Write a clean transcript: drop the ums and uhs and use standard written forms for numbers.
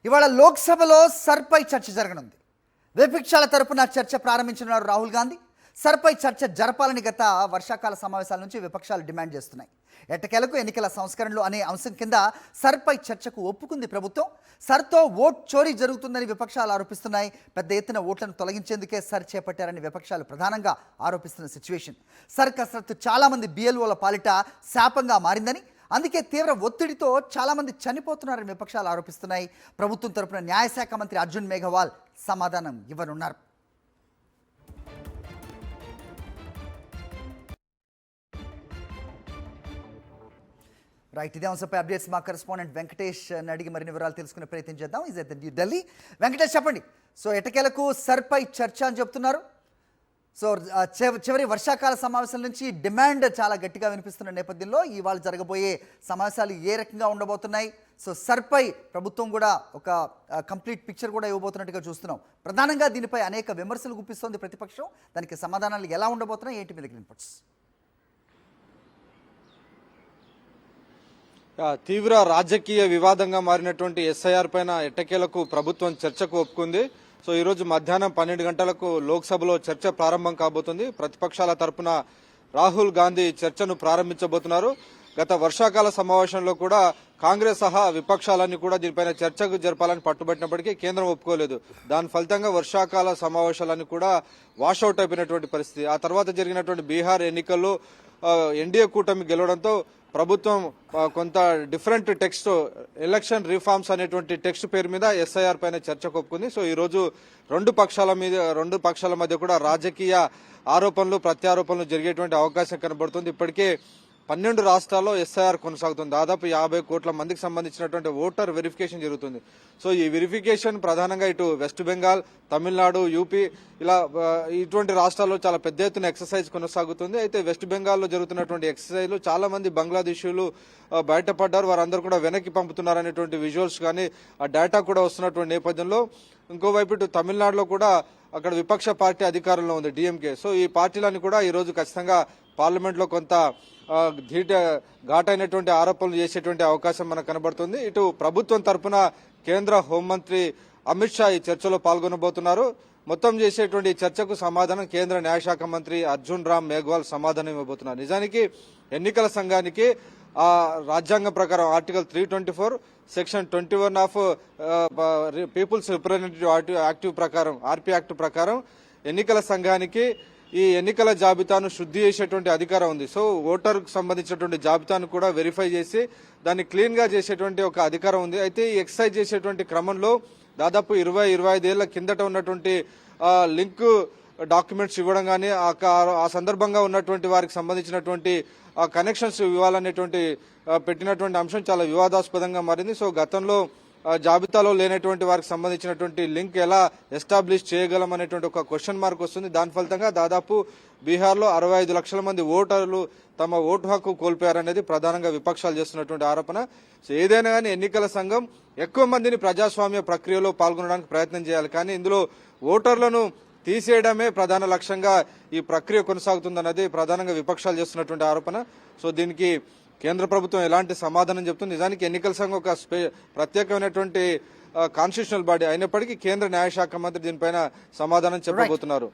ఇవాళ లోక్సభలో సర్పై చర్చ జరగనుంది. విపక్షాల తరపున చర్చ ప్రారంభించనున్నారు రాహుల్ గాంధీ. సర్పై చర్చ జరపాలని గత వర్షాకాల సమావేశాల నుంచి విపక్షాలు డిమాండ్ చేస్తున్నాయి. ఎట్టకేలకు ఎన్నికల సంస్కరణలు అనే అంశం కింద సర్పై చర్చకు ఒప్పుకుంది ప్రభుత్వం. సర్తో ఓట్ చోరీ జరుగుతుందని విపక్షాలు ఆరోపిస్తున్నాయి. పెద్ద ఎత్తున ఓట్లను తొలగించేందుకే సర్ చేపట్టారని విపక్షాలు ప్రధానంగా ఆరోపిస్తున్న సిచ్యువేషన్. సర్ కసరత్తు చాలామంది బిఎల్ఓల పాలిట శాపంగా మారిందని, అందుకే తీవ్ర ఒత్తిడితో చాలామంది చనిపోతున్నారని విపక్షాలు ఆరోపిస్తున్నాయి. ప్రభుత్వం తరపున న్యాయశాఖ మంత్రి అర్జున్ మేఘవాల్ సమాధానం ఇవ్వనున్నారు. రైట్, ఇదే అంశంపై అప్డేట్స్ మా కరెస్పాండెంట్ వెంకటేష్ అడిగి మరిన్ని వివరాలు తెలుసుకునే ప్రయత్నం చేద్దాం. Is at Delhi. వెంకటేష్, చెప్పండి. సో ఎటకేలకు సర్పై చర్చ అని చెప్తున్నారు. సో చివరి వర్షాకాల సమావేశాల నుంచి డిమాండ్ చాలా గట్టిగా వినిపిస్తున్న నేపథ్యంలో ఇవాళ జరగబోయే సమావేశాలు ఏ రకంగా ఉండబోతున్నాయి? సో సర్పై ప్రభుత్వం కూడా ఒక కంప్లీట్ పిక్చర్ కూడా ఇవ్వబోతున్నట్టుగా చూస్తున్నాం. ప్రధానంగా దీనిపై అనేక విమర్శలు గుప్పిస్తోంది ప్రతిపక్షం. దానికి సమాధానాలు ఎలా ఉండబోతున్నాయి, ఏంటి మీ దగ్గర ఇన్పుట్స్? తీవ్ర రాజకీయ వివాదంగా మారినటువంటి ఎస్ఐఆర్ పైన ఎట్టకేలకు ప్రభుత్వం చర్చకు ఒప్పుకుంది. సో ఈ రోజు మధ్యాహ్నం 12 గంటలకు లోక్సభలో చర్చ ప్రారంభం కాబోతుంది. ప్రతిపక్షాల తరపున రాహుల్ గాంధీ చర్చను ప్రారంభించబోతున్నారు. గత వర్షాకాల సమావేశంలో కూడా కాంగ్రెస్ సహా విపక్షాలన్నీ కూడా దీనిపైన చర్చకు జరపాలని పట్టుబట్టినప్పటికీ కేంద్రం ఒప్పుకోలేదు. దాని ఫలితంగా వర్షాకాల సమావేశాలన్నీ కూడా వాషౌట్ అయిపోయినటువంటి పరిస్థితి. ఆ తర్వాత జరిగినటువంటి బీహార్ ఎన్నికల్లో ఎన్డీఏ కూటమి గెలవడంతో ప్రభుత్వం కొంత డిఫరెంట్ టెక్స్ట్, ఎలక్షన్ రిఫార్మ్స్ అనేటువంటి టెక్స్ట్ పేరు మీద ఎస్ఐఆర్ పైన చర్చకు ఒప్పుకుంది. సో ఈ రోజు రెండు పక్షాల మధ్య కూడా రాజకీయ ఆరోపణలు ప్రత్యారోపణలు జరిగేటువంటి అవకాశం కనబడుతుంది. ఇప్పటికే 12 రాష్ట్రాల్లో ఎస్ఐఆర్ కొనసాగుతుంది. దాదాపు 50 కోట్ల మందికి సంబంధించినటువంటి ఓటర్ వెరిఫికేషన్ జరుగుతుంది. సో ఈ వెరిఫికేషన్ ప్రధానంగా ఇటు వెస్ట్ బెంగాల్, తమిళనాడు, యూపీ ఇలా ఇటువంటి రాష్ట్రాల్లో చాలా పెద్ద ఎత్తున ఎక్సర్సైజ్ కొనసాగుతుంది. అయితే వెస్ట్ బెంగాల్లో జరుగుతున్నటువంటి ఎక్సర్సైజ్ లో చాలా మంది బంగ్లాదేశీయులు బయటపడ్డారు. వారందరూ కూడా వెనక్కి పంపుతున్నారనేటువంటి విజువల్స్ కానీ ఆ డేటా కూడా వస్తున్నటువంటి నేపథ్యంలో ఇంకోవైపు ఇటు తమిళనాడులో కూడా అక్కడ విపక్ష పార్టీ అధికారంలో ఉంది, డిఎంకే. సో ఈ పార్టీలన్నీ కూడా ఈ రోజు ఖచ్చితంగా పార్లమెంట్ లో కొంత ఘాటైనటువంటి ఆరోపణలు చేసేటువంటి అవకాశం మనకు కనబడుతుంది. ఇటు ప్రభుత్వం తరఫున కేంద్ర హోంమంత్రి అమిత్ షా ఈ చర్చలో పాల్గొనబోతున్నారు. మొత్తం చేసేటువంటి చర్చకు సమాధానం కేంద్ర న్యాయశాఖ మంత్రి అర్జున్ రామ్ మేఘవాల్ సమాధానం ఇవ్వబోతున్నారు. నిజానికి ఎన్నికల సంఘానికి రాజ్యాంగం ప్రకారం article 324 section 21 of peoples representative active ప్రకారం, ఆర్పీ యాక్ట్ ప్రకారం ఎన్నికల సంఘానికి ఈ ఎన్నికల జాబితాను శుద్ధి చేసేటువంటి అధికారం ఉంది. సో ఓటర్కు సంబంధించినటువంటి జాబితాను కూడా వెరిఫై చేసి దాన్ని క్లీన్ గా చేసేటువంటి ఒక అధికారం ఉంది. అయితే ఈ ఎక్సర్సైజ్ చేసేటువంటి క్రమంలో దాదాపు 20-25 ఏళ్ల కిందట ఉన్నటువంటి లింక్ డాక్యుమెంట్స్ ఇవ్వడం కానీ ఆ సందర్భంగా ఉన్నటువంటి వారికి సంబంధించినటువంటి కనెక్షన్స్ ఇవ్వాలనేటువంటి పెట్టినటువంటి అంశం చాలా వివాదాస్పదంగా మారింది. సో గతంలో జాబితాలో లేనటువంటి వారికి సంబంధించినటువంటి లింక్ ఎలా ఎస్టాబ్లిష్ చేయగలం అనేటువంటి ఒక క్వశ్చన్ మార్క్ వస్తుంది. దాని ఫలితంగా దాదాపు బీహార్లో 65 లక్షల మంది ఓటర్లు తమ ఓటు హక్కు కోల్పోయారనేది ప్రధానంగా విపక్షాలు చేస్తున్నటువంటి ఆరోపణ. సో ఏదైనా కానీ ఎన్నికల సంఘం ఎక్కువ మందిని ప్రజాస్వామ్య ప్రక్రియలో పాల్గొనడానికి ప్రయత్నం చేయాలి, కానీ ఇందులో ఓటర్లను తీసేయడమే ప్రధాన లక్ష్యంగా ఈ ప్రక్రియ కొనసాగుతుందన్నది ప్రధానంగా విపక్షాలు చేస్తున్నటువంటి ఆరోపణ. సో దీనికి కేంద్ర ప్రభుత్వం ఎలాంటి సమాధానం చెప్తుంది? నిజానికి ఎన్నికల సంఘం ఒక ప్రత్యేకమైనటువంటి కాన్స్టిట్యూషనల్ బాడీ అయినప్పటికీ కేంద్ర న్యాయశాఖ మంత్రి దీనిపైన సమాధానం చెప్పబోతున్నారు.